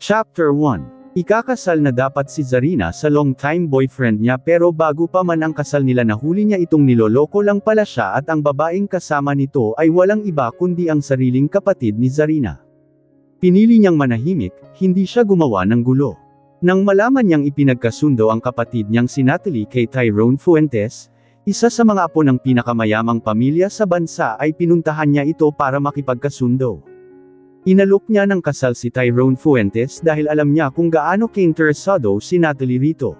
Chapter 1. Ikakasal na dapat si Zarina sa long-time boyfriend niya pero bago pa man ang kasal nila nahuli niya itong niloloko lang pala siya at ang babaeng kasama nito ay walang iba kundi ang sariling kapatid ni Zarina. Pinili niyang manahimik, hindi siya gumawa ng gulo. Nang malaman niyang ipinagkasundo ang kapatid niyang si Natalie kay Tyrone Fuentes, isa sa mga apo ng pinakamayamang pamilya sa bansa ay pinuntahan niya ito para makipagkasundo. Inalok niya ng kasal si Tyrone Fuentes dahil alam niya kung gaano ka-interesado si Natalie rito.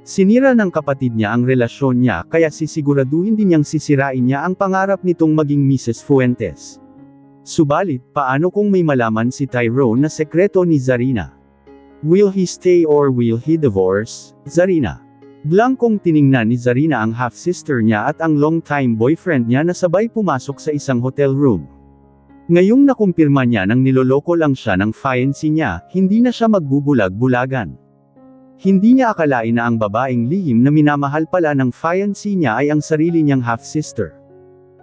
Sinira ng kapatid niya ang relasyon niya kaya sisiguraduhin din niyang sisirain niya ang pangarap nitong maging Mrs. Fuentes. Subalit, paano kung may malaman si Tyrone na sekreto ni Zarina? Will he stay or will he divorce? Zarina. Blankong tiningnan ni Zarina ang half-sister niya at ang long-time boyfriend niya na sabay pumasok sa isang hotel room. Ngayong nakumpirma niya nang niloloko lang siya ng fiancé niya, hindi na siya magbubulag-bulagan. Hindi niya akalain na ang babaeng lihim na minamahal pala ng fiancé niya ay ang sarili niyang half-sister.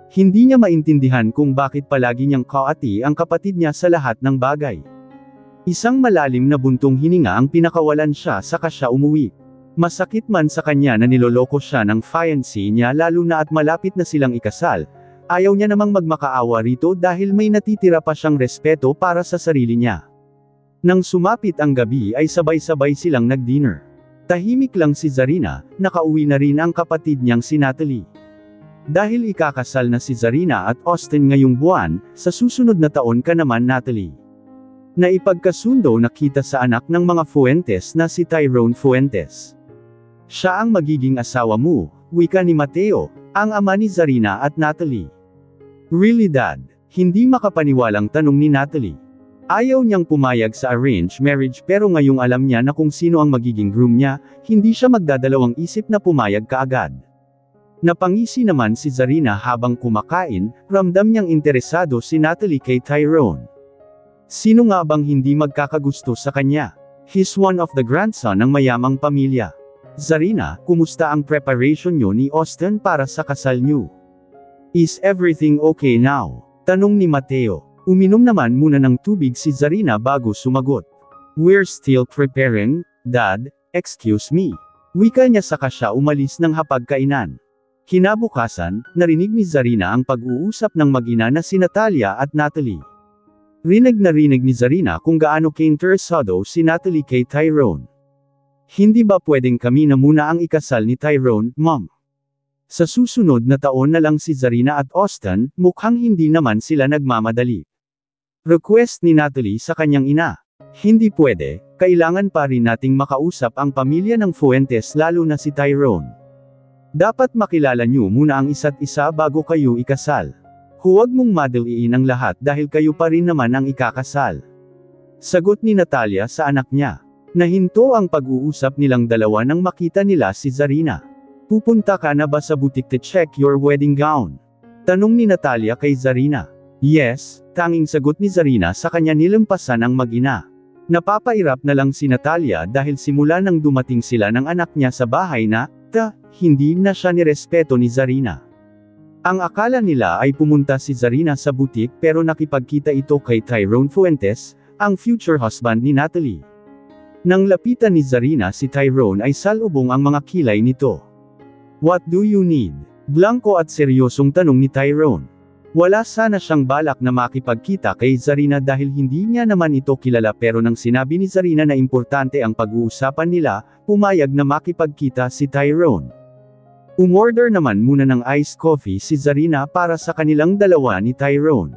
Hindi niya maintindihan kung bakit palagi niyang kaati ang kapatid niya sa lahat ng bagay. Isang malalim na buntong hininga ang pinakawalan siya saka siya umuwi. Masakit man sa kanya na niloloko siya ng fiancé niya lalo na at malapit na silang ikasal. Ayaw niya namang magmakaawa rito dahil may natitira pa siyang respeto para sa sarili niya. Nang sumapit ang gabi ay sabay-sabay silang nag-dinner. Tahimik lang si Zarina, nakauwi na rin ang kapatid niyang si Natalie. Dahil ikakasal na si Zarina at Austin ngayong buwan, sa susunod na taon ka naman Natalie. Naipagkasundo na kita sa anak ng mga Fuentes na si Tyrone Fuentes. Siya ang magiging asawa mo, wika ni Mateo, ang ama ni Zarina at Natalie. Really dad? Hindi makapaniwalang tanong ni Natalie. Ayaw niyang pumayag sa arranged marriage pero ngayong alam niya na kung sino ang magiging groom niya, hindi siya magdadalawang isip na pumayag kaagad. Napangisi naman si Zarina habang kumakain, ramdam niyang interesado si Natalie kay Tyrone. Sino nga bang hindi magkakagusto sa kanya? He's one of the grandson ng mayamang pamilya. Zarina, kumusta ang preparation niyo ni Austin para sa kasal niyo? Is everything okay now? Tanong ni Mateo. Uminom naman muna ng tubig si Zarina bago sumagot. We're still preparing, Dad, excuse me. Wika niya saka siya umalis ng hapagkainan. Kinabukasan, narinig ni Zarina ang pag-uusap ng mag-ina na si Natalia at Natalie. Rinig na rinig ni Zarina kung gaano ka-interesado si Natalie kay Tyrone. Hindi ba pwedeng kami na muna ang ikasal ni Tyrone, Mom? Sa susunod na taon na lang si Zarina at Austin, mukhang hindi naman sila nagmamadali. Request ni Natalie sa kanyang ina. Hindi pwede, kailangan pa rin nating makausap ang pamilya ng Fuentes lalo na si Tyrone. Dapat makilala niyo muna ang isa't isa bago kayo ikasal. Huwag mong madaliin ang lahat dahil kayo pa rin naman ang ikakasal. Sagot ni Natalia sa anak niya. Nahinto ang pag-uusap nilang dalawa nang makita nila si Zarina. Pupunta ka na ba sa butik to check your wedding gown? Tanong ni Natalia kay Zarina. Yes, tanging sagot ni Zarina sa kanya nilampasan ang mag-ina. Napapairap na lang si Natalia dahil simula nang dumating sila ng anak niya sa bahay na, hindi na siya nirespeto ni Zarina. Ang akala nila ay pumunta si Zarina sa butik pero nakipagkita ito kay Tyrone Fuentes, ang future husband ni Natalie. Nang lapitan ni Zarina si Tyrone ay salubong ang mga kilay nito. What do you need? Blanko at seryosong tanong ni Tyrone. Wala sana siyang balak na makipagkita kay Zarina dahil hindi niya naman ito kilala pero nang sinabi ni Zarina na importante ang pag-uusapan nila, pumayag na makipagkita si Tyrone. Umorder naman muna ng iced coffee si Zarina para sa kanilang dalawa ni Tyrone.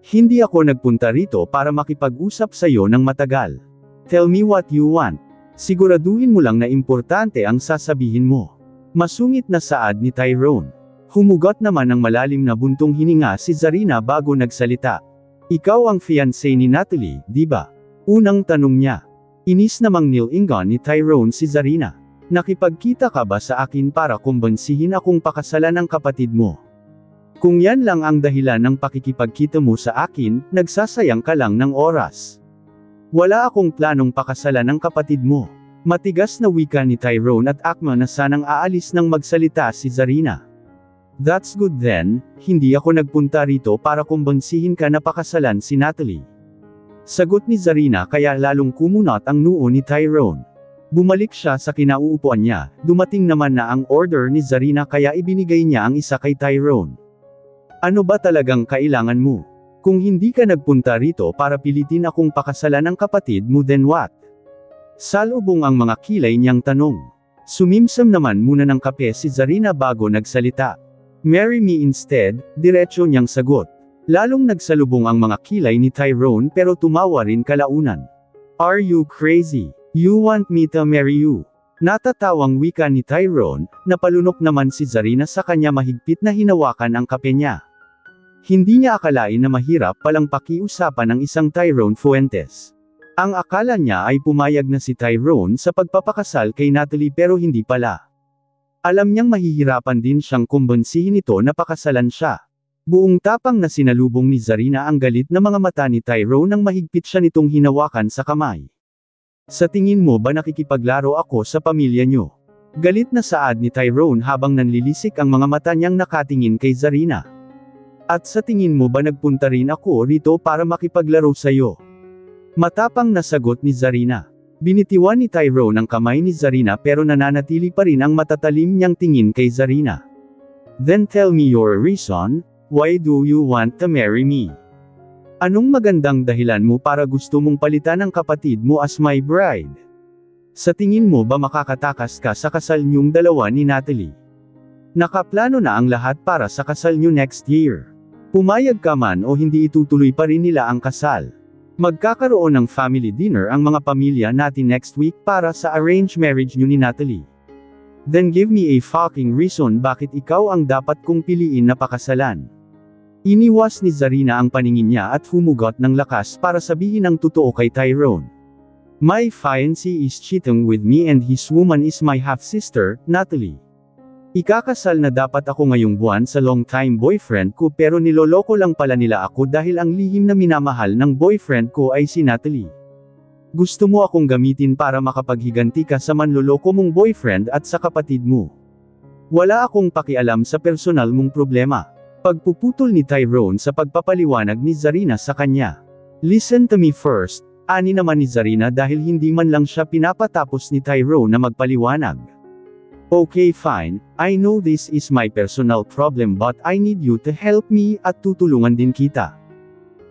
Hindi ako nagpunta rito para makipag-usap sa'yo ng matagal. Tell me what you want. Siguraduhin mo lang na importante ang sasabihin mo. Masungit na saad ni Tyrone. Humugot naman ng malalim na buntong hininga si Zarina bago nagsalita. Ikaw ang fiancé ni Natalie, di ba? Unang tanong niya. Inis namang nilingon ni Tyrone si Zarina. Nakipagkita ka ba sa akin para kumbansihin akong pakasalan ng kapatid mo? Kung yan lang ang dahilan ng pakikipagkita mo sa akin, nagsasayang ka lang ng oras. Wala akong planong pakasalan ng kapatid mo. Matigas na wika ni Tyrone at akma na sanang aalis nang magsalita si Zarina. That's good then, hindi ako nagpunta rito para kumbansihin ka na pakasalan si Natalie. Sagot ni Zarina kaya lalong kumunat ang noo ni Tyrone. Bumalik siya sa kinauupuan niya, dumating naman na ang order ni Zarina kaya ibinigay niya ang isa kay Tyrone. Ano ba talagang kailangan mo? Kung hindi ka nagpunta rito para pilitin akong pakasalan ng kapatid mo then what? Salubong ang mga kilay niyang tanong. Sumimsam naman muna ng kape si Zarina bago nagsalita. Marry me instead, diretso niyang sagot. Lalong nagsalubong ang mga kilay ni Tyrone pero tumawa rin kalaunan. Are you crazy? You want me to marry you? Natatawang wika ni Tyrone, napalunok naman si Zarina sa kanya mahigpit na hinawakan ang kape niya. Hindi niya akalain na mahirap palang pakiusapan ng isang Tyrone Fuentes. Ang akala niya ay pumayag na si Tyrone sa pagpapakasal kay Natalie pero hindi pala. Alam niyang mahihirapan din siyang kumbonsihin ito na pakasalan siya. Buong tapang na sinalubong ni Zarina ang galit na mga mata ni Tyrone nang mahigpit siya nitong hinawakan sa kamay. Sa tingin mo ba nakikipaglaro ako sa pamilya niyo? Galit na saad ni Tyrone habang nanlilisik ang mga mata niyang nakatingin kay Zarina. At sa tingin mo ba nagpunta rin ako rito para makipaglaro sa'yo? Matapang na sagot ni Zarina. Binitiwan ni Tyrone ang kamay ni Zarina pero nananatili pa rin ang matatalim niyang tingin kay Zarina. Then tell me your reason, why do you want to marry me? Anong magandang dahilan mo para gusto mong palitan ang kapatid mo as my bride? Sa tingin mo ba makakatakas ka sa kasal niyong dalawa ni Natalie? Nakaplano na ang lahat para sa kasal niyo next year. Pumayag ka man o hindi itutuloy pa rin nila ang kasal. Magkakaroon ng family dinner ang mga pamilya natin next week para sa arranged marriage niyo ni Natalie. Then give me a fucking reason bakit ikaw ang dapat kong piliin na pakasalan. Iniwas ni Zarina ang paningin niya at humugot ng lakas para sabihin ang totoo kay Tyrone. My fiancé is cheating with me and his woman is my half-sister, Natalie. Ikakasal na dapat ako ngayong buwan sa long-time boyfriend ko pero niloloko lang pala nila ako dahil ang lihim na minamahal ng boyfriend ko ay si Natalie. Gusto mo akong gamitin para makapaghiganti ka sa manloloko mong boyfriend at sa kapatid mo. Wala akong pakialam sa personal mong problema. Pagpuputol ni Tyrone sa pagpapaliwanag ni Zarina sa kanya. Listen to me first, ani naman ni Zarina dahil hindi man lang siya pinapatapos ni Tyrone na magpaliwanag. Okay fine, I know this is my personal problem but I need you to help me at tutulungan din kita.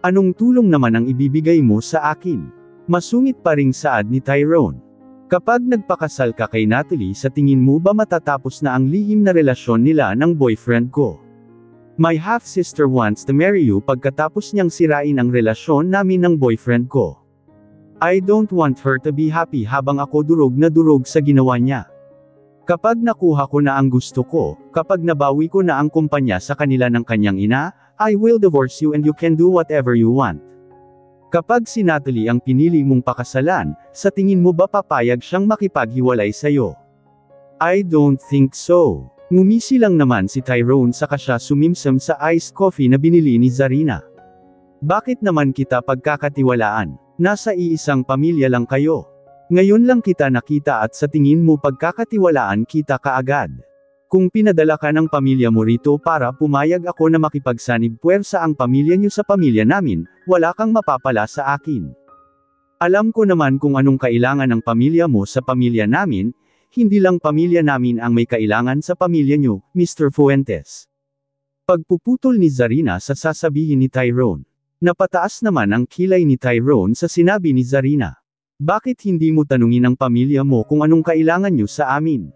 Anong tulong naman ang ibibigay mo sa akin? Masungit pa ring saad ni Tyrone. Kapag nagpakasal ka kay Natalie sa tingin mo ba matatapos na ang lihim na relasyon nila ng boyfriend ko? My half-sister wants to marry you pagkatapos niyang sirain ang relasyon namin ng boyfriend ko. I don't want her to be happy habang ako durog na durog sa ginawa niya. Kapag nakuha ko na ang gusto ko, kapag nabawi ko na ang kumpanya sa kanila ng kanyang ina, I will divorce you and you can do whatever you want. Kapag si Natalie ang pinili mong pakasalan, sa tingin mo ba papayag siyang makipaghiwalay sa'yo? I don't think so. Ngumisi lang naman si Tyrone saka siya sumimsam sa iced coffee na binili ni Zarina. Bakit naman kita pagkakatiwalaan? Nasa iisang pamilya lang kayo. Ngayon lang kita nakita at sa tingin mo pagkakatiwalaan kita kaagad. Kung pinadala ka ng pamilya mo rito para pumayag ako na makipagsanib puwersa ang pamilya niyo sa pamilya namin, wala kang mapapala sa akin. Alam ko naman kung anong kailangan ng pamilya mo sa pamilya namin, hindi lang pamilya namin ang may kailangan sa pamilya niyo, Mr. Fuentes. Pagpuputol ni Zarina sa sasabihin ni Tyrone. Napataas naman ang kilay ni Tyrone sa sinabi ni Zarina. Bakit hindi mo tanungin ang pamilya mo kung anong kailangan niyo sa amin?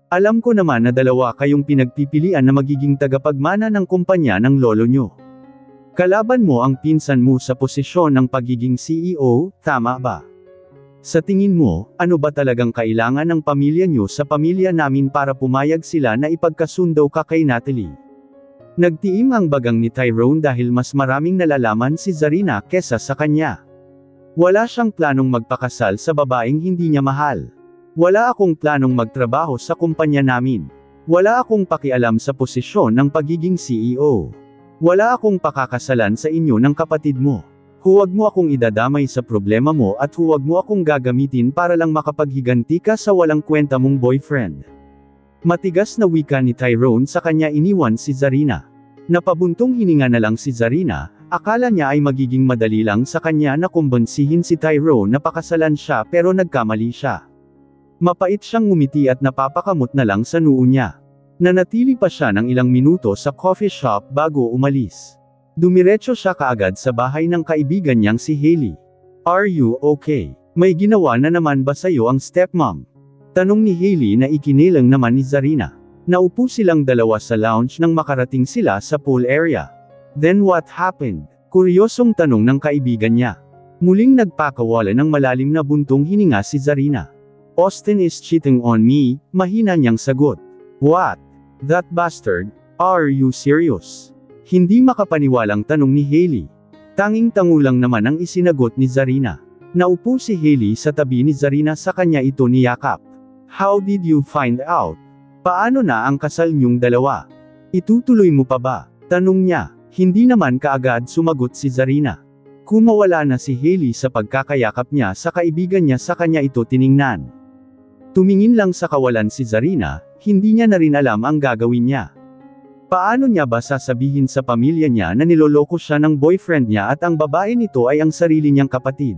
Alam ko naman na dalawa kayong pinagpipilian na magiging tagapagmana ng kumpanya ng lolo niyo. Kalaban mo ang pinsan mo sa posisyon ng pagiging CEO, tama ba? Sa tingin mo, ano ba talagang kailangan ng pamilya niyo sa pamilya namin para pumayag sila na ipagkasundo ka kay Natalie? Nagtiim ang bagang ni Tyrone dahil mas maraming nalalaman si Zarina kesa sa kanya. Wala siyang planong magpakasal sa babaeng hindi niya mahal. Wala akong planong magtrabaho sa kumpanya namin. Wala akong pakialam sa posisyon ng pagiging CEO. Wala akong pakakasalan sa inyo ng kapatid mo. Huwag mo akong idadamay sa problema mo at huwag mo akong gagamitin para lang makapaghiganti ka sa walang kwenta mong boyfriend. Matigas na wika ni Tyrone sa kanya iniwan si Zarina. Napabuntong hininga na lang si Zarina, Akala niya ay magiging madali lang sa kanya na kumbinsihin si Tyrone na pakasalan siya pero nagkamali siya. Mapait siyang ngumiti at napapakamot na lang sa noo niya. Nanatili pa siya ng ilang minuto sa coffee shop bago umalis. Dumiretso siya kaagad sa bahay ng kaibigan niyang si Hailey. "Are you okay? May ginawa na naman ba sa'yo ang stepmom?" Tanong ni Hailey na ikinilang naman ni Zarina. Naupo silang dalawa sa lounge nang makarating sila sa pool area. "Then what happened?" Kuryosong tanong ng kaibigan niya. Muling nagpakawala ng malalim na buntong hininga si Zarina. "Austin is cheating on me," mahina niyang sagot. "What? That bastard? Are you serious?" Hindi makapaniwalang tanong ni Hailey. Tanging-tango lang naman ang isinagot ni Zarina. Naupo si Hailey sa tabi ni Zarina sa kanya ito niyakap. "How did you find out? Paano na ang kasal niyong dalawa? Itutuloy mo pa ba?" Tanong niya. Hindi naman kaagad sumagot si Zarina. Kumawala na si Hailey sa pagkakayakap niya sa kaibigan niya sa kanya ito tiningnan. Tumingin lang sa kawalan si Zarina, hindi niya na rin alam ang gagawin niya. Paano niya ba sasabihin sa pamilya niya na niloloko siya ng boyfriend niya at ang babae nito ay ang sarili niyang kapatid?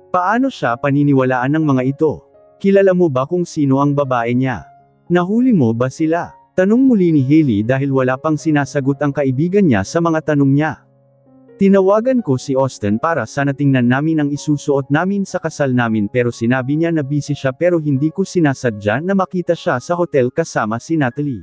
Paano siya paniniwalaan ng mga ito? Kilala mo ba kung sino ang babae niya? Nahuli mo ba sila? Tanong muli ni Hailey dahil wala pang sinasagot ang kaibigan niya sa mga tanong niya. "Tinawagan ko si Austin para sana tingnan namin ang isusuot namin sa kasal namin pero sinabi niya na busy siya pero hindi ko sinasadya na makita siya sa hotel kasama si Natalie.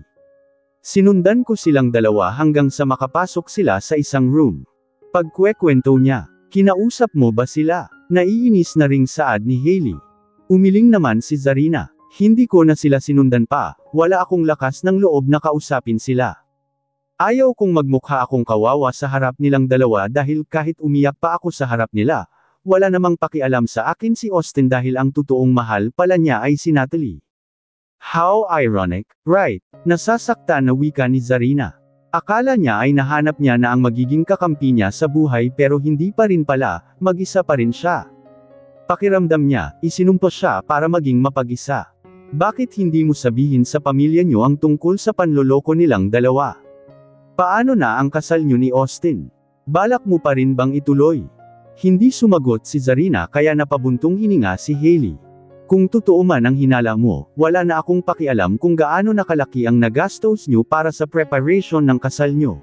Sinundan ko silang dalawa hanggang sa makapasok sila sa isang room." Pagkwekwento niya, "Kinausap mo ba sila?" Naiinis na ring saad ni Hailey. Umiling naman si Zarina. "Hindi ko na sila sinundan pa, wala akong lakas ng loob na kausapin sila. Ayaw kong magmukha akong kawawa sa harap nilang dalawa dahil kahit umiyak pa ako sa harap nila, wala namang pakialam sa akin si Austin dahil ang totoong mahal pala niya ay si Natalie." How ironic, right? Nasasaktan na wika ni Zarina. Akala niya ay nahanap niya na ang magiging kakampi niya sa buhay pero hindi pa rin pala, mag-isa pa rin siya. Pakiramdam niya, isinumpa siya para maging mapag-isa. Bakit hindi mo sabihin sa pamilya niyo ang tungkol sa panloloko nilang dalawa? Paano na ang kasal niyo ni Austin? Balak mo pa rin bang ituloy? Hindi sumagot si Zarina kaya napabuntong hininga si Hailey. "Kung totoo man ang hinala mo, wala na akong pakialam kung gaano nakalaki ang nagastos niyo para sa preparation ng kasal niyo.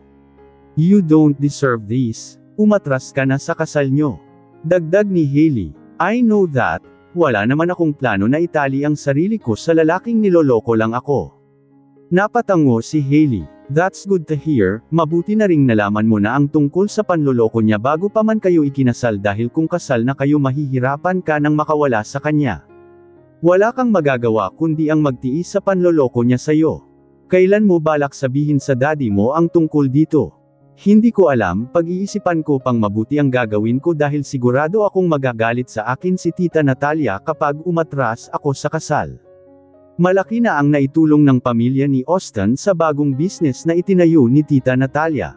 You don't deserve this. Umatras ka na sa kasal niyo." Dagdag ni Hailey. "I know that. Wala naman akong plano na itali ang sarili ko sa lalaking niloloko lang ako." Napatango si Hailey. "That's good to hear, mabuti na ring nalaman mo na ang tungkol sa panloloko niya bago pa man kayo ikinasal dahil kung kasal na kayo mahihirapan ka nang makawala sa kanya. Wala kang magagawa kundi ang magtiis sa panloloko niya sa'yo. Kailan mo balak sabihin sa daddy mo ang tungkol dito?" "Hindi ko alam, pag-iisipan ko pang mabuti ang gagawin ko dahil sigurado akong magagalit sa akin si Tita Natalia kapag umatras ako sa kasal." Malaki na ang naitulong ng pamilya ni Austin sa bagong business na itinayo ni Tita Natalia.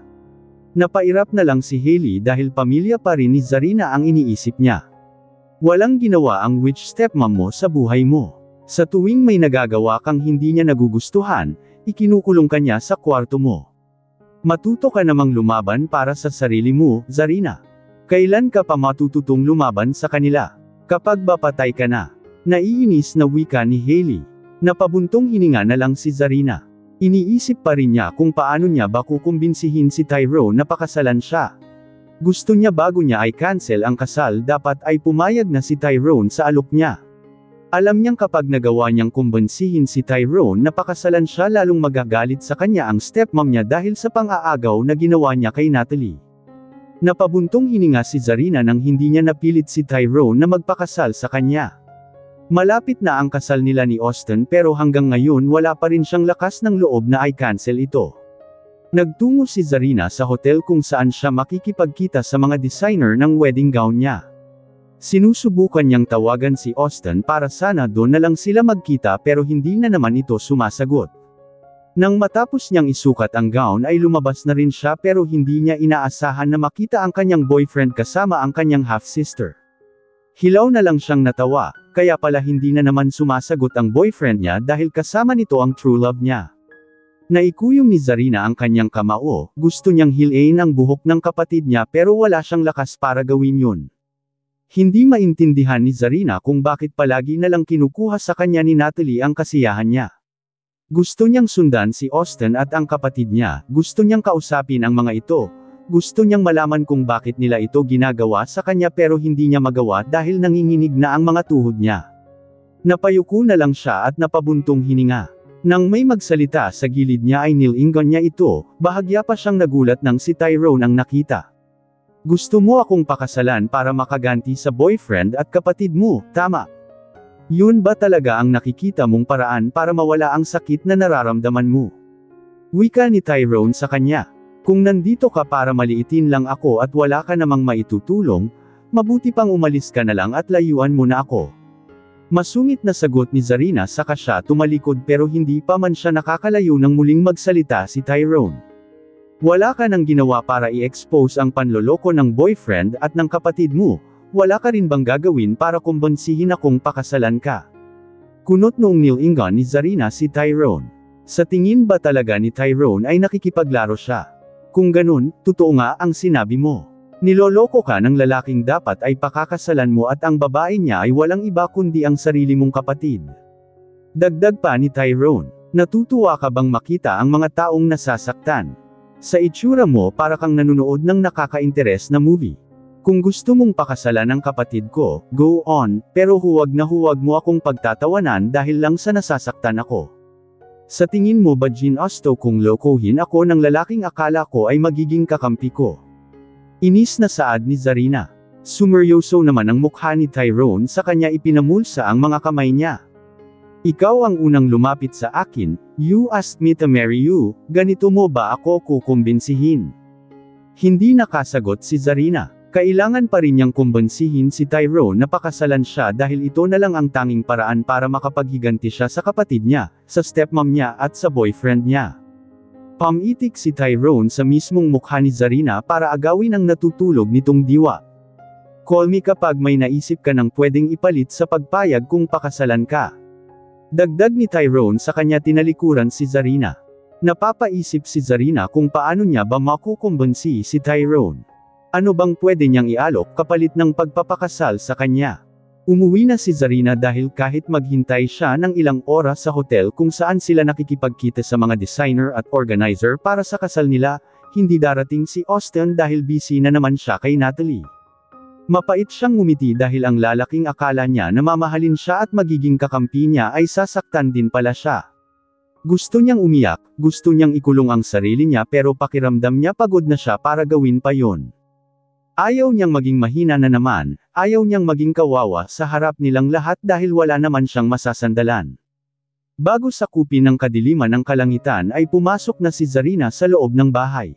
Napairap na lang si Hailey dahil pamilya pa rin ni Zarina ang iniisip niya. Walang ginawa ang witch stepmom mo sa buhay mo. Sa tuwing may nagagawa kang hindi niya nagugustuhan, ikinukulong ka niya sa kwarto mo. Matuto ka namang lumaban para sa sarili mo, Zarina. Kailan ka pa matututong lumaban sa kanila? Kapag ba patay ka na? Naiinis na wika ni Hailey. Napabuntong hininga na lang si Zarina. Iniisip pa rin niya kung paano niya ba kukumbinsihin si Tyrone na pakasalan siya. Gusto niya bago niya ay cancel ang kasal dapat ay pumayag na si Tyrone sa alok niya. Alam niyang kapag nagawa niyang kumbinsihin si Tyrone na pakasalan siya lalong magagalit sa kanya ang stepmom niya dahil sa pang-aagaw na ginawa niya kay Natalie. Napabuntong hininga si Zarina nang hindi niya napilit si Tyrone na magpakasal sa kanya. Malapit na ang kasal nila ni Austin pero hanggang ngayon wala pa rin siyang lakas ng loob na i-cancel ito. Nagtungo si Zarina sa hotel kung saan siya makikipagkita sa mga designer ng wedding gown niya. Sinusubukan niyang tawagan si Austin para sana doon na lang sila magkita pero hindi na naman ito sumasagot. Nang matapos niyang isukat ang gown ay lumabas na rin siya pero hindi niya inaasahan na makita ang kanyang boyfriend kasama ang kanyang half-sister. Hilaw na lang siyang natawa, kaya pala hindi na naman sumasagot ang boyfriend niya dahil kasama nito ang true love niya. Naikuyom ni Zarina ang kanyang kamao, gusto niyang hilain ang buhok ng kapatid niya pero wala siyang lakas para gawin yun. Hindi maintindihan ni Zarina kung bakit palagi nalang kinukuha sa kanya ni Natalie ang kasiyahan niya. Gusto niyang sundan si Austin at ang kapatid niya, gusto niyang kausapin ang mga ito, gusto niyang malaman kung bakit nila ito ginagawa sa kanya pero hindi niya magawa dahil nanginginig na ang mga tuhod niya. Napayuko na lang siya at napabuntong hininga. Nang may magsalita sa gilid niya ay nilingon niya ito, bahagya pa siyang nagulat nang si Tyrone ang nakita. Gusto mo akong pakasalan para makaganti sa boyfriend at kapatid mo, tama? Yun ba talaga ang nakikita mong paraan para mawala ang sakit na nararamdaman mo? Wika ni Tyrone sa kanya. Kung nandito ka para maliitin lang ako at wala ka namang maitutulong, mabuti pang umalis ka na lang at layuan mo na ako. Masungit na sagot ni Zarina saka siya tumalikod pero hindi pa man siya nakakalayo nang muling magsalita si Tyrone. Wala ka nang ginawa para i-expose ang panloloko ng boyfriend at ng kapatid mo, wala ka rin bang gagawin para kumbonsihin akong pakasalan ka? Kunot noong nilingon ni Zarina si Tyrone. Sa tingin ba talaga ni Tyrone ay nakikipaglaro siya? Kung ganun, totoo nga ang sinabi mo. Niloloko ka ng lalaking dapat ay pakakasalan mo at ang babae niya ay walang iba kundi ang sarili mong kapatid. Dagdag pa ni Tyrone, natutuwa ka bang makita ang mga taong nasasaktan? Sa itsura mo para kang nanunood ng nakaka-interes na movie. Kung gusto mong pakasalan ang kapatid ko, go on, pero huwag na huwag mo akong pagtatawanan dahil lang sa nasasaktan ako. Sa tingin mo ba ginusto kung lokohin ako ng lalaking akala ko ay magiging kakampi ko? Inis na saad ni Zarina. Sumeryoso naman ang mukha ni Tyrone sa kanya ipinamulsa ang mga kamay niya. Ikaw ang unang lumapit sa akin, you asked me to marry you, ganito mo ba ako kukumbinsihin? Hindi nakasagot si Zarina. Kailangan pa rin niyang kumbinsihin si Tyrone na pakasalan siya dahil ito na lang ang tanging paraan para makapaghiganti siya sa kapatid niya, sa stepmom niya at sa boyfriend niya. Pamitik si Tyrone sa mismong mukha ni Zarina para agawin ang natutulog nitong diwa. Call me kapag may naisip ka ng pwedeng ipalit sa pagpayag kung pakasalan ka. Dagdag ni Tyrone sa kanya tinalikuran si Zarina. Napapaisip si Zarina kung paano niya ba makukumbinsi si Tyrone. Ano bang pwede niyang ialok kapalit ng pagpapakasal sa kanya? Umuwi na si Zarina dahil kahit maghintay siya ng ilang oras sa hotel kung saan sila nakikipagkita sa mga designer at organizer para sa kasal nila, hindi darating si Austin dahil busy na naman siya kay Natalie. Mapait siyang ngumiti dahil ang lalaking akala niya na mamahalin siya at magiging kakampi niya ay sasaktan din pala siya. Gusto niyang umiyak, gusto niyang ikulong ang sarili niya pero pakiramdam niya pagod na siya para gawin pa yon. Ayaw niyang maging mahina na naman, ayaw niyang maging kawawa sa harap nilang lahat dahil wala naman siyang masasandalan. Bago sakupin ng kadiliman ng kalangitan ay pumasok na si Zarina sa loob ng bahay.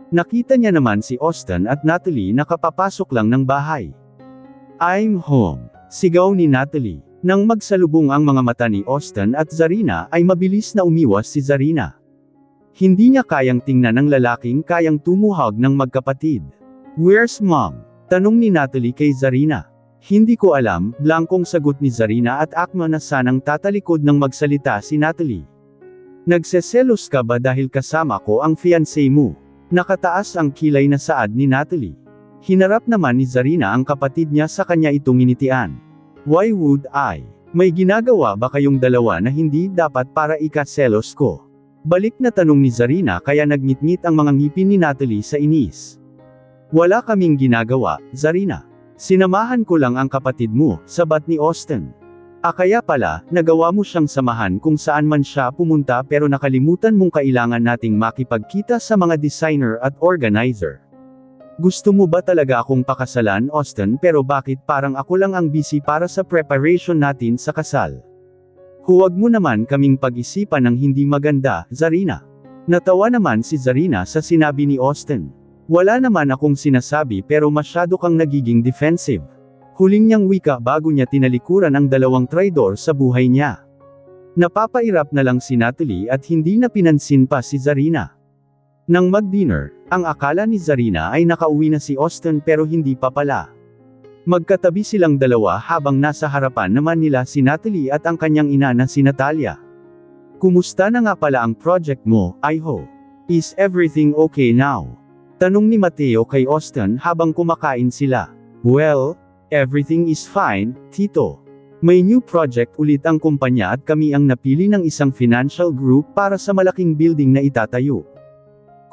Nakita niya naman si Austin at Natalie na kapapasok lang ng bahay. I'm home, sigaw ni Natalie. Nang magsalubong ang mga mata ni Austin at Zarina ay mabilis na umiwas si Zarina. Hindi niya kayang tingnan ng lalaking kayang tumuhog ng magkapatid. Where's mom? Tanong ni Natalie kay Zarina. Hindi ko alam, blankong sagot ni Zarina at akma na sanang tatalikod ng magsalita si Natalie. Nagseselos ka ba dahil kasama ko ang fiancé mo? Nakataas ang kilay na saad ni Natalie. Hinarap naman ni Zarina ang kapatid niya sa kanya itong initian. Why would I? May ginagawa ba kayong dalawa na hindi dapat para ikaselos ko? Balik na tanong ni Zarina kaya nagngit-ngit ang mga ngipin ni Natalie sa inis. Wala kaming ginagawa, Zarina. Sinamahan ko lang ang kapatid mo, sabat ni Austin. Kaya pala, nagawa mo siyang samahan kung saan man siya pumunta pero nakalimutan mong kailangan nating makipagkita sa mga designer at organizer. Gusto mo ba talaga akong pakasalan, Austin, pero bakit parang ako lang ang busy para sa preparation natin sa kasal? Huwag mo naman kaming pag-isipan ng hindi maganda, Zarina. Natawa naman si Zarina sa sinabi ni Austin. Wala naman akong sinasabi pero masyado kang nagiging defensive. Huling niyang wika bago niya tinalikuran ang dalawang traidor sa buhay niya. Napapairap na lang si Natalie at hindi na pinansin pa si Zarina. Nang mag-dinner, ang akala ni Zarina ay nakauwi na si Austin pero hindi pa pala. Magkatabi silang dalawa habang nasa harapan naman nila si Natalie at ang kanyang ina na si Natalia. Kumusta na nga pala ang project mo, Iho? Is everything okay now? Tanong ni Mateo kay Austin habang kumakain sila. Well, everything is fine, Tito. May new project ulit ang kumpanya at kami ang napili ng isang financial group para sa malaking building na itatayo.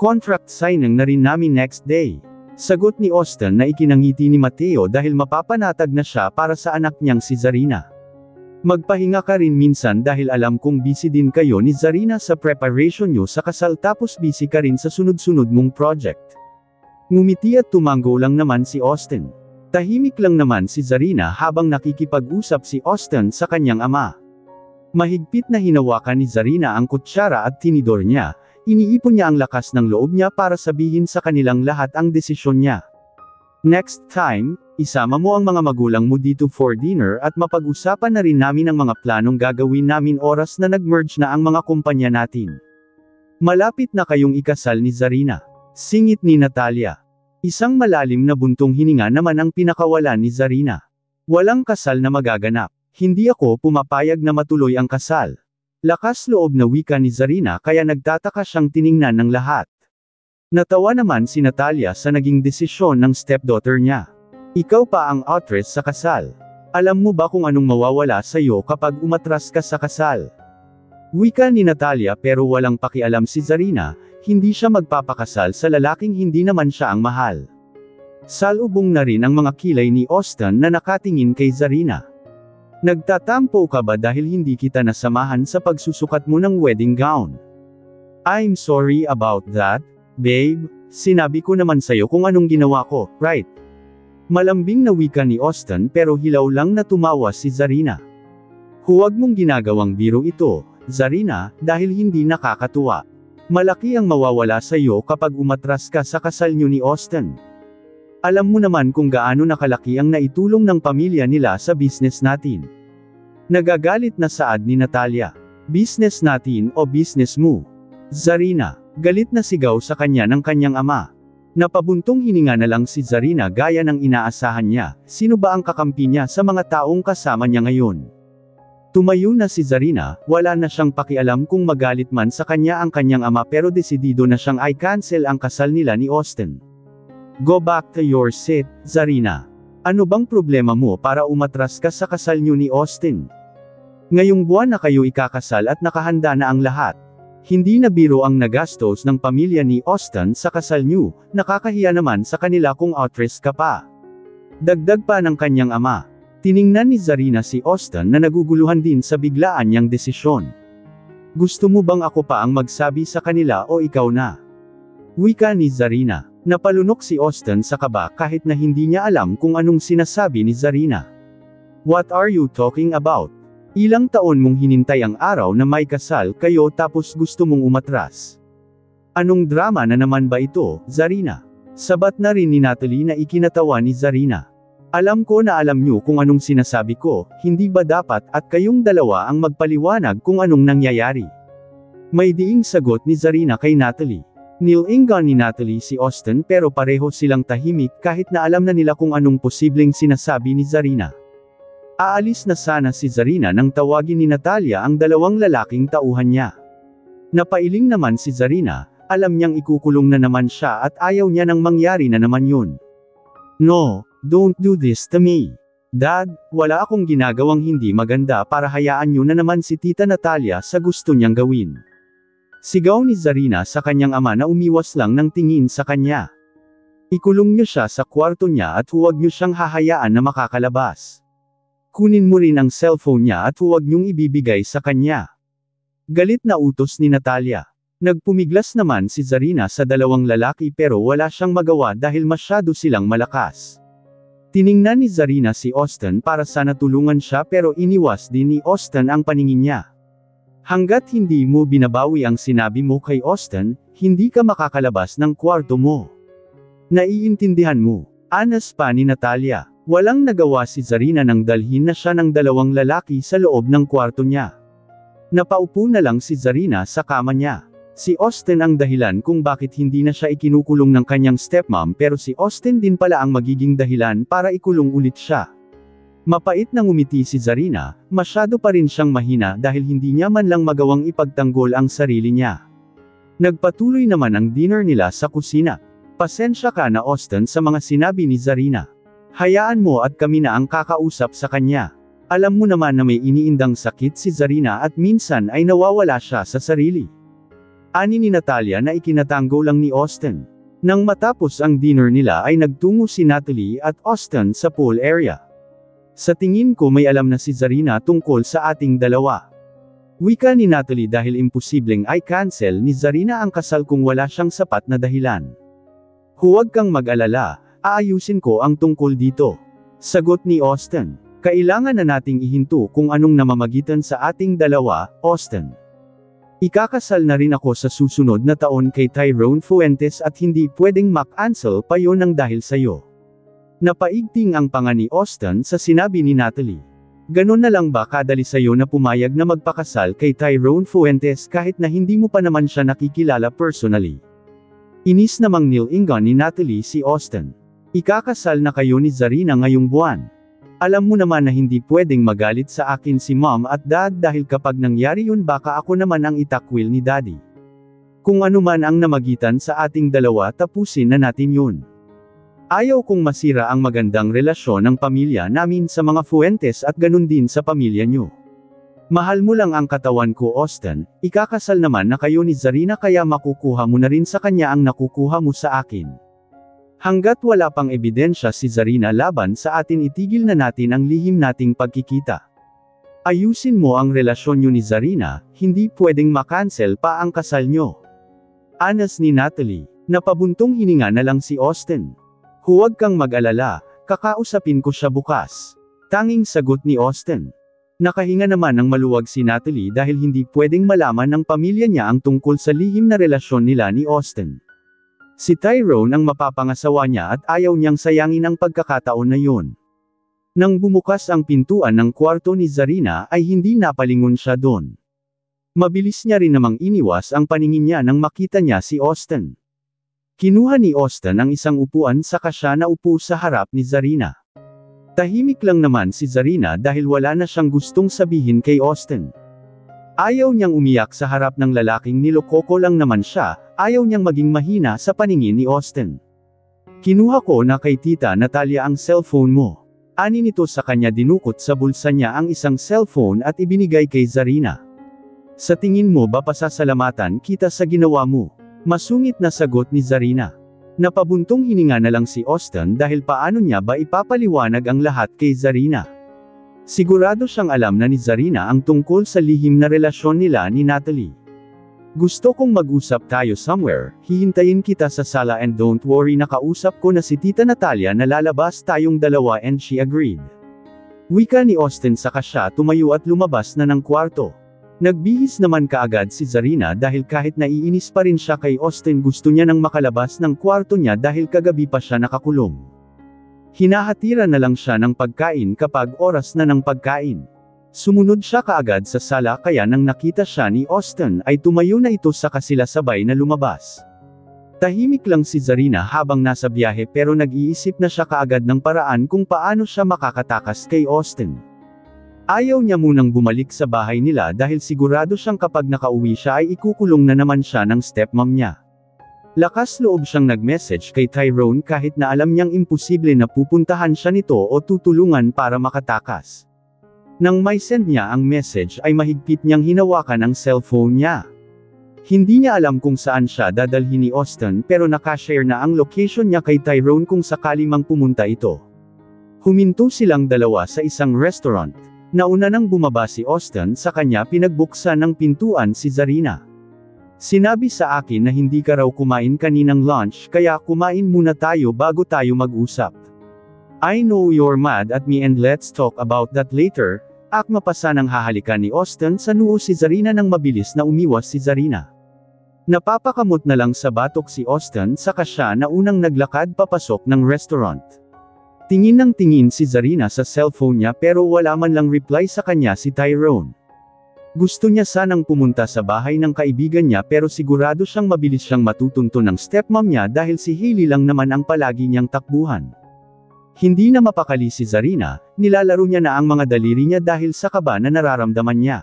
Contract signing na rin namin next day. Sagot ni Austin na ikinangiti ni Mateo dahil mapapanatag na siya para sa anak niyang si Zarina. Magpahinga ka rin minsan dahil alam kong busy din kayo ni Zarina sa preparation nyo sa kasal tapos busy ka rin sa sunod-sunod mong project. Ngumiti at tumango lang naman si Austin. Tahimik lang naman si Zarina habang nakikipag-usap si Austin sa kanyang ama. Mahigpit na hinawakan ni Zarina ang kutsara at tinidor niya. Iniipon niya ang lakas ng loob niya para sabihin sa kanilang lahat ang desisyon niya. Next time, isama mo ang mga magulang mo dito for dinner at mapag-usapan na rin namin ang mga planong gagawin namin oras na nag-merge na ang mga kumpanya natin. Malapit na kayong ikasal ni Zarina. Singit ni Natalia. Isang malalim na buntong hininga naman ang pinakawalan ni Zarina. Walang kasal na magaganap. Hindi ako pumapayag na matuloy ang kasal. Lakas loob na wika ni Zarina kaya nagtataka siyang tiningnan ng lahat. Natawa naman si Natalia sa naging desisyon ng stepdaughter niya. Ikaw pa ang outress sa kasal. Alam mo ba kung anong mawawala sa iyo kapag umatras ka sa kasal? Wika ni Natalia pero walang pakialam si Zarina, hindi siya magpapakasal sa lalaking hindi naman siya ang mahal. Salubong na rin ang mga kilay ni Austin na nakatingin kay Zarina. Nagtatampo ka ba dahil hindi kita nasamahan sa pagsusukat mo ng wedding gown? I'm sorry about that, babe, sinabi ko naman sa'yo kung anong ginawa ko, right? Malambing na wika ni Austin pero hilaw lang na tumawa si Zarina. Huwag mong ginagawang biro ito, Zarina, dahil hindi nakakatuwa. Malaki ang mawawala sa iyo kapag umatras ka sa kasal niyo ni Austin. Alam mo naman kung gaano nakalaki ang naitulong ng pamilya nila sa business natin. Nagagalit na saad ni Natalia. Business natin o business mo? Zarina, galit na sigaw sa kanya ng kanyang ama. Napabuntong hininga na lang si Zarina gaya ng inaasahan niya, sino ba ang kakampi niya sa mga taong kasama niya ngayon? Tumayo na si Zarina, wala na siyang pakialam kung magalit man sa kanya ang kanyang ama pero desidido na siyang i-cancel ang kasal nila ni Austin. Go back to your seat, Zarina. Ano bang problema mo para umatras ka sa kasal niyo ni Austin? Ngayong buwan na kayo ikakasal at nakahanda na ang lahat. Hindi na biro ang nagastos ng pamilya ni Austin sa kasal niyo, nakakahiya naman sa kanila kung outress ka pa. Dagdag pa ng kanyang ama. Tiningnan ni Zarina si Austin na naguguluhan din sa biglaan niyang desisyon. Gusto mo bang ako pa ang magsabi sa kanila o ikaw na? Wika ni Zarina. Napalunok si Austin sa kaba kahit na hindi niya alam kung anong sinasabi ni Zarina. What are you talking about? Ilang taon mong hinintay ang araw na may kasal kayo tapos gusto mong umatras. Anong drama na naman ba ito, Zarina? Sabat na rin ni Natalie na ikinatawa ni Zarina. Alam ko na alam niyo kung anong sinasabi ko, hindi ba dapat at kayong dalawa ang magpaliwanag kung anong nangyayari? May diing sagot ni Zarina kay Natalie. Nilingan ni Natalie si Austin pero pareho silang tahimik kahit na alam na nila kung anong posibleng sinasabi ni Zarina. Aalis na sana si Zarina nang tawagin ni Natalia ang dalawang lalaking tauhan niya. Napailing naman si Zarina, alam niyang ikukulong na naman siya at ayaw niya nang mangyari na naman yun. No, don't do this to me. Dad, wala akong ginagawang hindi maganda para hayaan niyo na naman si Tita Natalia sa gusto niyang gawin. Sigaw ni Zarina sa kanyang ama na umiwas lang ng tingin sa kanya. Ikulong niyo siya sa kwarto niya at huwag niyo siyang hahayaan na makakalabas. Kunin mo rin ang cellphone niya at huwag niyong ibibigay sa kanya. Galit na utos ni Natalia. Nagpumiglas naman si Zarina sa dalawang lalaki pero wala siyang magawa dahil masyado silang malakas. Tiningnan ni Zarina si Austin para sana tulungan siya pero iniwas din ni Austin ang paningin niya. Hanggat hindi mo binabawi ang sinabi mo kay Austin, hindi ka makakalabas ng kwarto mo. Naiintindihan mo. Anas pa ni Natalia. Walang nagawa si Zarina nang dalhin na siya ng dalawang lalaki sa loob ng kwarto niya. Napaupo na lang si Zarina sa kama niya. Si Austin ang dahilan kung bakit hindi na siya ikinukulong ng kanyang stepmom pero si Austin din pala ang magiging dahilan para ikulong ulit siya. Mapait na ngumiti si Zarina, masyado pa rin siyang mahina dahil hindi niya man lang magawang ipagtanggol ang sarili niya. Nagpatuloy naman ang dinner nila sa kusina. Pasensya ka na Austin sa mga sinabi ni Zarina. Hayaan mo at kami na ang kakausap sa kanya. Alam mo naman na may iniindang sakit si Zarina at minsan ay nawawala siya sa sarili. Ani ni Natalia na ikinatango lang ni Austin. Nang matapos ang dinner nila ay nagtungo si Natalie at Austin sa pool area. Sa tingin ko may alam na si Zarina tungkol sa ating dalawa. Wika ni Natalie dahil imposibleng i-cancel ni Zarina ang kasal kung wala siyang sapat na dahilan. Huwag kang mag-alala, aayusin ko ang tungkol dito. Sagot ni Austin. Kailangan na nating ihinto kung anong namamagitan sa ating dalawa, Austin. Ikakasal na rin ako sa susunod na taon kay Tyrone Fuentes at hindi pwedeng ma-cancel pa yon ng dahil sayo. Napaigting ang panga ni Austin sa sinabi ni Natalie. Ganon na lang ba kadali sayo na pumayag na magpakasal kay Tyrone Fuentes kahit na hindi mo pa naman siya nakikilala personally? Inis namang nilingan ni Natalie si Austin. Ikakasal na kayo ni Zarina ngayong buwan. Alam mo naman na hindi pwedeng magalit sa akin si mom at dad dahil kapag nangyari yun baka ako naman ang itakwil ni daddy. Kung ano man ang namagitan sa ating dalawa tapusin na natin yun. Ayaw kong masira ang magandang relasyon ng pamilya namin sa mga Fuentes at ganun din sa pamilya nyo. Mahal mo lang ang katawan ko Austin, ikakasal naman na kayo ni Zarina kaya makukuha mo na rin sa kanya ang nakukuha mo sa akin. Hanggat wala pang ebidensya si Zarina laban sa atin itigil na natin ang lihim nating pagkikita. Ayusin mo ang relasyon nyo ni Zarina, hindi pwedeng makancel pa ang kasal nyo. Anas ni Natalie, napabuntong hininga na lang si Austin. Huwag kang mag-alala, kakausapin ko siya bukas. Tanging sagot ni Austin. Nakahinga naman ng maluwag si Natalie dahil hindi pwedeng malaman ng pamilya niya ang tungkol sa lihim na relasyon nila ni Austin. Si Tyrone ang mapapangasawa niya at ayaw niyang sayangin ang pagkakataon na yun. Nang bumukas ang pintuan ng kwarto ni Zarina ay hindi napalingon siya doon. Mabilis niya rin namang iniwas ang paningin niya nang makita niya si Austin. Kinuha ni Austin ang isang upuan saka siya naupo sa harap ni Zarina. Tahimik lang naman si Zarina dahil wala na siyang gustong sabihin kay Austin. Ayaw niyang umiyak sa harap ng lalaking nilokoko lang naman siya, ayaw niyang maging mahina sa paningin ni Austin. Kinuha ko na kay Tita Natalia ang cellphone mo. Ani nito sa kanya dinukot sa bulsa niya ang isang cellphone at ibinigay kay Zarina. Sa tingin mo ba pasasalamatan kita sa ginawa mo? Masungit na sagot ni Zarina. Napabuntong hininga na lang si Austin dahil paano niya ba ipapaliwanag ang lahat kay Zarina. Sigurado siyang alam na ni Zarina ang tungkol sa lihim na relasyon nila ni Natalie. Gusto kong mag-usap tayo somewhere, hihintayin kita sa sala and don't worry nakausap ko na si Tita Natalia na lalabas tayong dalawa and she agreed. Wika ni Austin saka siya tumayo at lumabas na ng kwarto. Nagbihis naman kaagad si Zarina dahil kahit naiinis pa rin siya kay Austin gusto niya nang makalabas ng kwarto niya dahil kagabi pa siya nakakulong. Hinahatiran na lang siya ng pagkain kapag oras na ng pagkain. Sumunod siya kaagad sa sala kaya nang nakita siya ni Austin ay tumayo na ito saka sila sabay na lumabas. Tahimik lang si Zarina habang nasa biyahe pero nag-iisip na siya kaagad ng paraan kung paano siya makakatakas kay Austin. Ayaw niya munang bumalik sa bahay nila dahil sigurado siyang kapag nakauwi siya ay ikukulong na naman siya ng stepmom niya. Lakas loob siyang nag-message kay Tyrone kahit na alam niyang imposible na pupuntahan siya nito o tutulungan para makatakas. Nang may send niya ang message ay mahigpit niyang hinawakan ang cellphone niya. Hindi niya alam kung saan siya dadalhin ni Austin pero nakashare na ang location niya kay Tyrone kung sakali mang pumunta ito. Huminto silang dalawa sa isang restaurant. Nauna nang bumaba si Austin sa kanya pinagbuksan ng pintuan si Zarina. Sinabi sa akin na hindi ka raw kumain kaninang lunch kaya kumain muna tayo bago tayo mag-usap. I know you're mad at me and let's talk about that later. Akma pa sanang hahalikan ni Austin sa noo si Zarina nang mabilis na umiwas si Zarina. Napapakamot na lang sa batok si Austin saka siya na unang naglakad papasok ng restaurant. Tingin ng tingin si Zarina sa cellphone niya pero wala man lang reply sa kanya si Tyrone. Gusto niya sanang pumunta sa bahay ng kaibigan niya pero sigurado siyang mabilis siyang matutunto ng stepmom niya dahil si Hailey lang naman ang palagi niyang takbuhan. Hindi na mapakali si Zarina, nilalaro niya na ang mga daliri niya dahil sa kaba na nararamdaman niya.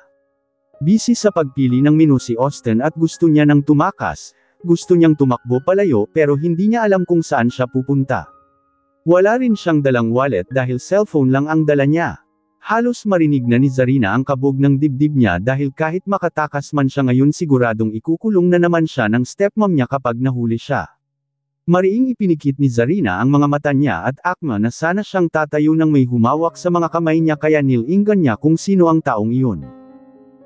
Busy sa pagpili ng menu si Austin at gusto niya nang tumakas, gusto niyang tumakbo palayo pero hindi niya alam kung saan siya pupunta. Wala rin siyang dalang wallet dahil cellphone lang ang dala niya. Halos marinig na ni Zarina ang kabog ng dibdib niya dahil kahit makatakas man siya ngayon siguradong ikukulong na naman siya ng stepmom niya kapag nahuli siya. Mariing ipinikit ni Zarina ang mga mata niya at akma na sana siyang tatayo nang may humawak sa mga kamay niya kaya nilingan niya kung sino ang taong iyon.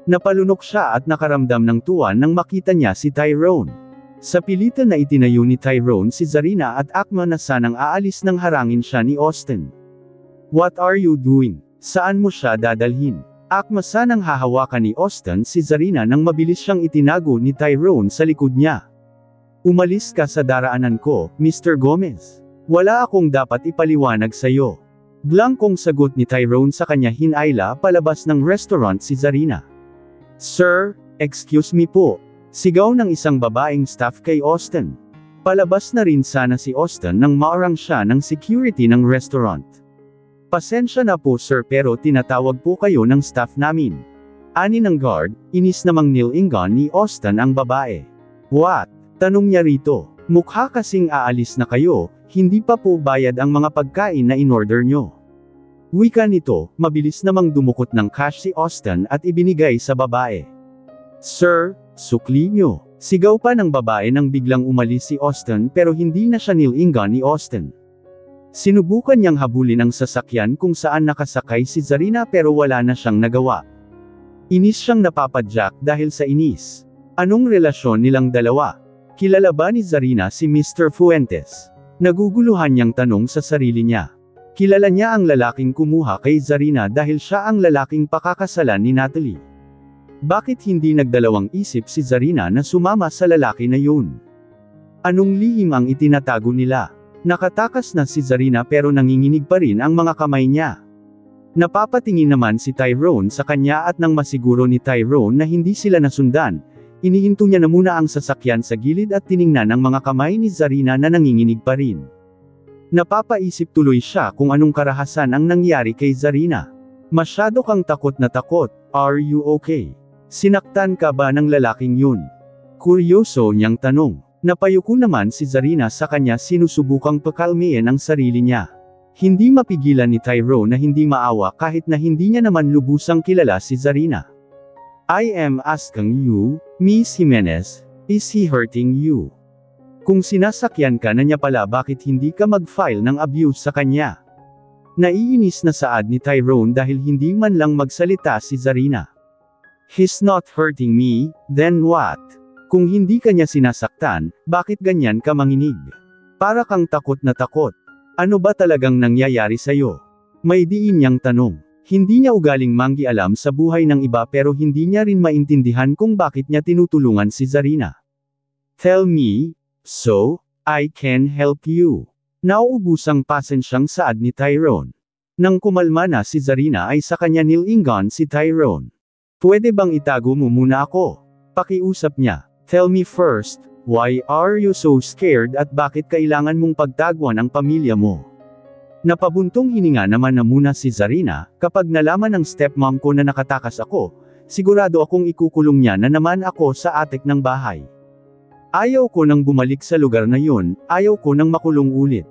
Napalunok siya at nakaramdam ng tuwa nang makita niya si Tyrone. Sa pilitan na itinayo ni Tyrone si Zarina at akma na sanang aalis nang harangin siya ni Austin. "What are you doing? Saan mo siya dadalhin?" Akma sanang hahawakan ni Austin si Zarina nang mabilis siyang itinago ni Tyrone sa likod niya. "Umalis ka sa daraanan ko, Mr. Gomez. Wala akong dapat ipaliwanag sa'yo." Blankong sagot ni Tyrone sa kanya hinayla palabas ng restaurant si Zarina. "Sir, excuse me po." Sigaw ng isang babaeng staff kay Austin. Palabas na rin sana si Austin nang maarang siya ng security ng restaurant. "Pasensya na po sir pero tinatawag po kayo ng staff namin." Ani ng guard, inis namang nilingan ni Austin ang babae. "What?" Tanong niya rito. "Mukha kasing aalis na kayo, hindi pa po bayad ang mga pagkain na inorder nyo." Wika nito, mabilis namang dumukot ng cash si Austin at ibinigay sa babae. "Sir, sukli nyo." Sigaw pa ng babae nang biglang umalis si Austin pero hindi na siya nilingan ni Austin. Sinubukan niyang habulin ang sasakyan kung saan nakasakay si Zarina pero wala na siyang nagawa. Inis siyang napapadyak dahil sa inis. Anong relasyon nilang dalawa? Kilala ba ni Zarina si Mr. Fuentes? Naguguluhan niyang tanong sa sarili niya. Kilala niya ang lalaking kumuha kay Zarina dahil siya ang lalaking pakakasalan ni Natalie. Bakit hindi nagdalawang isip si Zarina na sumama sa lalaki na yun? Anong lihim ang itinatago nila? Nakatakas na si Zarina pero nanginginig pa rin ang mga kamay niya. Napapatingin naman si Tyrone sa kanya at nang masiguro ni Tyrone na hindi sila nasundan, inihinto niya na muna ang sasakyan sa gilid at tiningnan ang mga kamay ni Zarina na nanginginig pa rin. Napapaisip tuloy siya kung anong karahasan ang nangyari kay Zarina. "Masyado kang takot na takot, are you okay? Sinaktan ka ba ng lalaking yun?" Kuryoso niyang tanong. Napayuko naman si Zarina sa kanya sinusubukang pakalmihin ang sarili niya. Hindi mapigilan ni Tyrone na hindi maawa kahit na hindi niya naman lubusang kilala si Zarina. "I am asking you, Miss Jimenez, is he hurting you? Kung sinasakyan ka na niya pala bakit hindi ka mag-file ng abuse sa kanya?" Naiinis na saad ni Tyrone dahil hindi man lang magsalita si Zarina. "He's not hurting me, then what? Kung hindi ka niya sinasaktan, bakit ganyan ka manginig? Para kang takot na takot. Ano ba talagang nangyayari sa'yo?" May diin niyang tanong. Hindi niya ugaling manggialam sa buhay ng iba pero hindi niya rin maintindihan kung bakit niya tinutulungan si Zarina. "Tell me, so I can help you." Nauubusang pasensyang saad ni Tyrone. Nang kumalma na si Zarina ay sa kanya nilingan si Tyrone. "Pwede bang itago mo muna ako?" Pakiusap niya. "Tell me first, why are you so scared at bakit kailangan mong pagtaguan ang pamilya mo?" Napabuntong hininga naman na muna si Zarina, "Kapag nalaman ng stepmom ko na nakatakas ako, sigurado akong ikukulong niya na naman ako sa attic ng bahay. Ayaw ko nang bumalik sa lugar na yun, ayaw ko nang makulong ulit."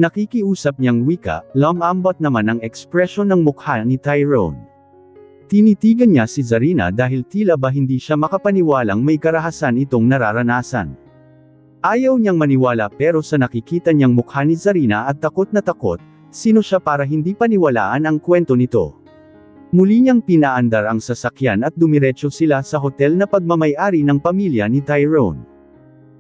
Nakikiusap niyang wika, lumambot naman ang ekspresyon ng mukha ni Tyrone. Tinitigan niya si Zarina dahil tila ba hindi siya makapaniwalang may karahasan itong nararanasan. Ayaw niyang maniwala pero sa nakikita niyang mukha ni Zarina at takot na takot, sino siya para hindi paniwalaan ang kwento nito. Muli niyang pinaandar ang sasakyan at dumiretso sila sa hotel na pagmamay-ari ng pamilya ni Tyrone.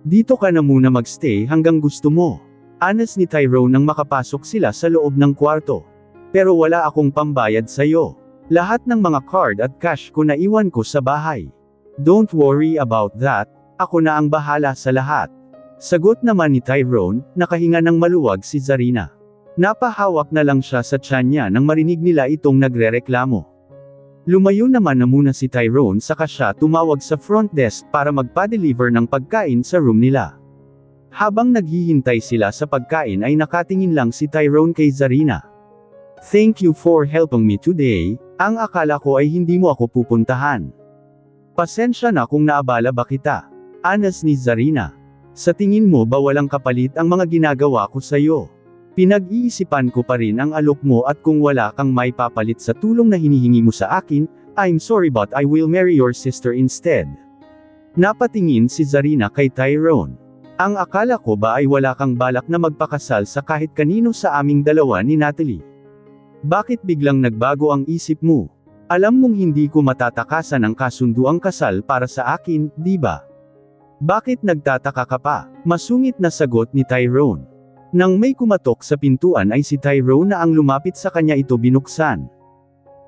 "Dito ka na muna magstay hanggang gusto mo." Anas ni Tyrone nang makapasok sila sa loob ng kwarto. "Pero wala akong pambayad sa'yo. Lahat ng mga card at cash ko naiwan ko sa bahay." "Don't worry about that, ako na ang bahala sa lahat." Sagot naman ni Tyrone, nakahinga ng maluwag si Zarina. Napahawak na lang siya sa tiyan niya nang marinig nila itong nagrereklamo. Lumayo naman na muna si Tyrone saka siya tumawag sa front desk para magpa-deliver ng pagkain sa room nila. Habang naghihintay sila sa pagkain ay nakatingin lang si Tyrone kay Zarina. "Thank you for helping me today, ang akala ko ay hindi mo ako pupuntahan. Pasensya na kung naabala ba kita." Anas ni Zarina. "Sa tingin mo ba walang kapalit ang mga ginagawa ko sa'yo? Pinag-iisipan ko pa rin ang alok mo at kung wala kang may papalit sa tulong na hinihingi mo sa akin, I'm sorry but I will marry your sister instead." Napatingin si Zarina kay Tyrone. "Ang akala ko ba ay wala kang balak na magpakasal sa kahit kanino sa aming dalawa ni Natalie? Bakit biglang nagbago ang isip mo? Alam mong hindi ko matatakasan ang kasunduang kasal para sa akin, di ba? Bakit nagtataka ka pa?" Masungit na sagot ni Tyrone. Nang may kumatok sa pintuan ay si Tyrone na ang lumapit sa kanya ito binuksan.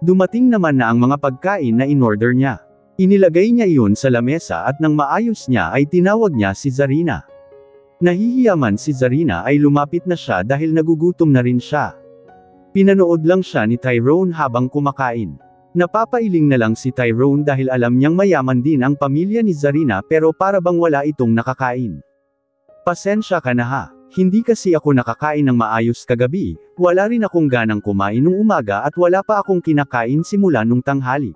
Dumating naman na ang mga pagkain na in-order niya. Inilagay niya iyon sa lamesa at nang maayos niya ay tinawag niya si Zarina. Nahihiyaman si Zarina ay lumapit na siya dahil nagugutom na rin siya. Pinanood lang siya ni Tyrone habang kumakain. Napapailing na lang si Tyrone dahil alam niyang mayaman din ang pamilya ni Zarina pero para bang wala itong nakakain. "Pasensya ka na ha, hindi kasi ako nakakain ng maayos kagabi, wala rin akong ganang kumain nung umaga at wala pa akong kinakain simula nung tanghali."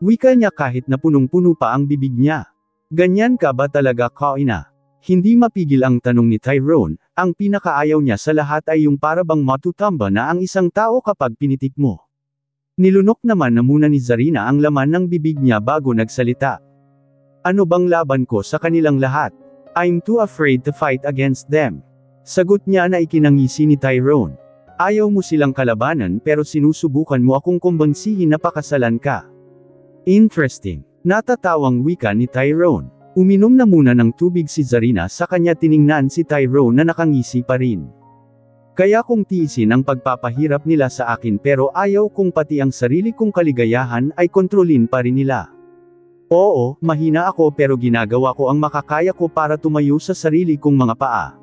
Wika niya kahit na punong-puno pa ang bibig niya. "Ganyan ka ba talaga, Kaina?" Hindi mapigil ang tanong ni Tyrone, ang pinakaayaw niya sa lahat ay yung para bang matutamba na ang isang tao kapag pinitik mo. Nilunok naman na muna ni Zarina ang laman ng bibig niya bago nagsalita. "Ano bang laban ko sa kanilang lahat? I'm too afraid to fight against them." Sagot niya na ikinangisi ni Tyrone. "Ayaw mo silang kalabanan pero sinusubukan mo akong kumbansihin na pakasalan ka." Interesting. Natatawang wika ni Tyrone. Uminom na muna ng tubig si Zarina sa kanya tiningnan si Tyrone na nakangisi pa rin. "Kaya kong tiisin ang pagpapahirap nila sa akin pero ayaw kong pati ang sarili kong kaligayahan ay kontrolin pa rin nila. Oo, mahina ako pero ginagawa ko ang makakaya ko para tumayo sa sarili kong mga paa.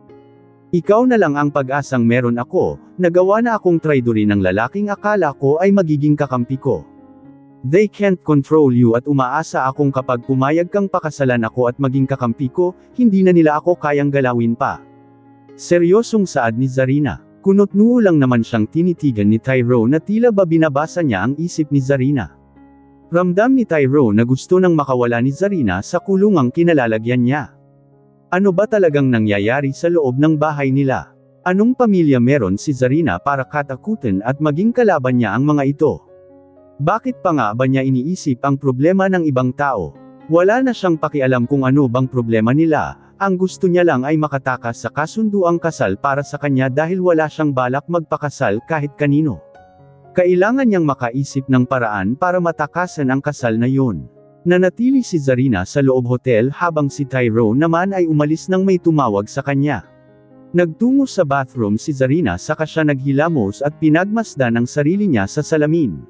Ikaw na lang ang pag-asang meron ako, nagawa na akong traidorin ng lalaking akala ko ay magiging kakampi ko. They can't control you at umaasa akong kapag pumayag kang pakasalan ako at maging kakampi ko, hindi na nila ako kayang galawin pa." Seryosong saad ni Zarina. Kunot-noo lang naman siyang tinitigan ni Tyrone na tila ba binabasa niya ang isip ni Zarina. Ramdam ni Tyrone na gusto nang makawala ni Zarina sa kulungang kinalalagyan niya. Ano ba talagang nangyayari sa loob ng bahay nila? Anong pamilya meron si Zarina para katakutin at maging kalaban niya ang mga ito? Bakit pa nga ba niya iniisip ang problema ng ibang tao? Wala na siyang pakialam kung ano bang problema nila, ang gusto niya lang ay makatakas sa kasunduang kasal para sa kanya dahil wala siyang balak magpakasal kahit kanino. Kailangan niyang makaisip ng paraan para matakasan ang kasal na yun. Nanatili si Zarina sa loob hotel habang si Tyrone naman ay umalis nang may tumawag sa kanya. Nagtungo sa bathroom si Zarina saka siya naghilamos at pinagmasdan ang sarili niya sa salamin.